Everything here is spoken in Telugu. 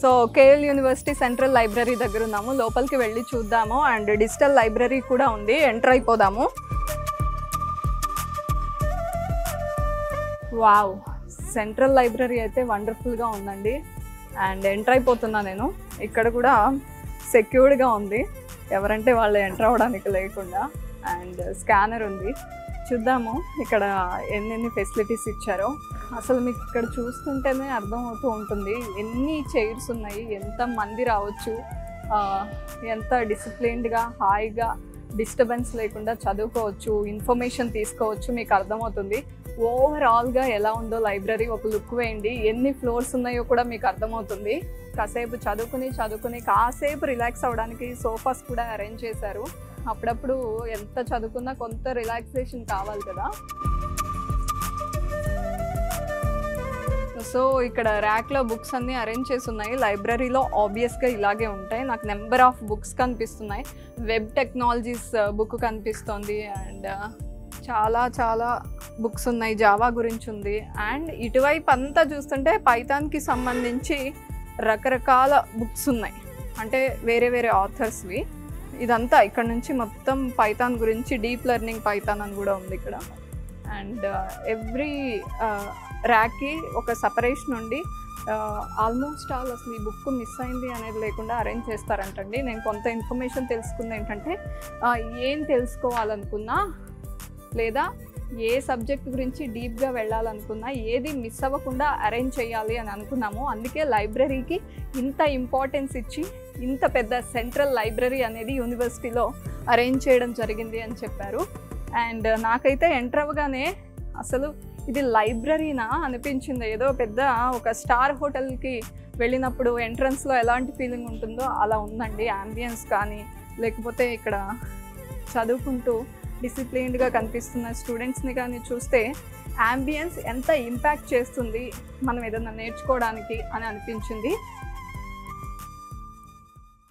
So KL university central library దగ్గర ఉన్నాము. లోపలికి వెళ్ళి చూద్దాము. అండ్ డిజిటల్ లైబ్రరీ కూడా ఉంది, ఎంటర్ అయిపోదాము. వావ్, సెంట్రల్ లైబ్రరీ అయితే వండర్ఫుల్గా ఉందండి. అండ్ ఎంటర్ అయిపోతున్నా నేను. ఇక్కడ కూడా సెక్యూర్డ్గా ఉంది, ఎవరంటే వాళ్ళు ఎంటర్ అవ్వడానికి లేకుండా. అండ్ స్కానర్ ఉంది, చూద్దాము ఇక్కడ ఎన్ని ఫెసిలిటీస్ ఇచ్చారో. అసలు మీకు ఇక్కడ చూస్తుంటేనే అర్థమవుతూ ఉంటుంది ఎన్ని చైర్స్ ఉన్నాయి, ఎంత మంది రావచ్చు, ఎంత డిసిప్లిన్డ్గా హాయిగా డిస్టర్బెన్స్ లేకుండా చదువుకోవచ్చు, ఇన్ఫర్మేషన్ తీసుకోవచ్చు. మీకు అర్థమవుతుంది ఓవరాల్గా ఎలా ఉందో లైబ్రరీ. ఒక లుక్ వేయండి, ఎన్ని ఫ్లోర్స్ ఉన్నాయో కూడా మీకు అర్థమవుతుంది. కాసేపు చదువుకుని కాసేపు రిలాక్స్ అవ్వడానికి సోఫాస్ కూడా అరేంజ్ చేశారు. అప్పుడప్పుడు ఎంత చదువుకున్నా కొంత రిలాక్సేషన్ కావాలి కదా. సో ఇక్కడ ర్యాక్లో బుక్స్ అన్నీ అరేంజ్ చేసి ఉన్నాయి. లైబ్రరీలో ఆబ్వియస్గా ఇలాగే ఉంటాయి. నాకు నెంబర్ ఆఫ్ బుక్స్ కనిపిస్తున్నాయి. వెబ్ టెక్నాలజీస్ బుక్ కనిపిస్తుంది. అండ్ చాలా బుక్స్ ఉన్నాయి, జావా గురించి ఉంది. అండ్ ఇటువైపు అంతా చూస్తుంటే పైథాన్కి సంబంధించి రకరకాల బుక్స్ ఉన్నాయి, అంటే వేరే ఆథర్స్వి. ఇదంతా ఇక్కడ నుంచి మొత్తం పైథాన్ గురించి, డీప్ లెర్నింగ్ పైథాన్ అని కూడా ఉంది ఇక్కడ. అండ్ ఎవ్రీ ర్యాక్కి ఒక సపరేషన్ ఉండి ఆల్మోస్ట్ ఆల్ అసలు ఈ బుక్ మిస్ అయింది అనేది లేకుండా అరేంజ్ చేస్తారంటండి. నేను కొంత ఇన్ఫర్మేషన్ తెలుసుకుంది ఏంటంటే, ఏం తెలుసుకోవాలనుకున్నా లేదా ఏ సబ్జెక్ట్ గురించి డీప్గా వెళ్ళాలనుకున్నా ఏది మిస్ అవ్వకుండా అరేంజ్ చేయాలి అని అనుకున్నాము. అందుకే లైబ్రరీకి ఇంత ఇంపార్టెన్స్ ఇచ్చి ఇంత పెద్ద సెంట్రల్ లైబ్రరీ అనేది యూనివర్సిటీలో అరేంజ్ చేయడం జరిగింది అని చెప్పారు. అండ్ నాకైతే ఎంటర్ అవ్వగానే అసలు ఇది లైబ్రరీనా అనిపించింది. ఏదో పెద్ద ఒక స్టార్ హోటల్కి వెళ్ళినప్పుడు ఎంట్రన్స్లో ఎలాంటి ఫీలింగ్ ఉంటుందో అలా ఉందండి. యాంబియన్స్ కానీ లేకపోతే ఇక్కడ చదువుకుంటూ డిసిప్లిన్డ్గా కనిపిస్తున్న స్టూడెంట్స్ని కానీ చూస్తే యాంబియన్స్ ఎంత ఇంపాక్ట్ చేస్తుంది మనం ఏదైనా నేర్చుకోవడానికి అని అనిపించింది.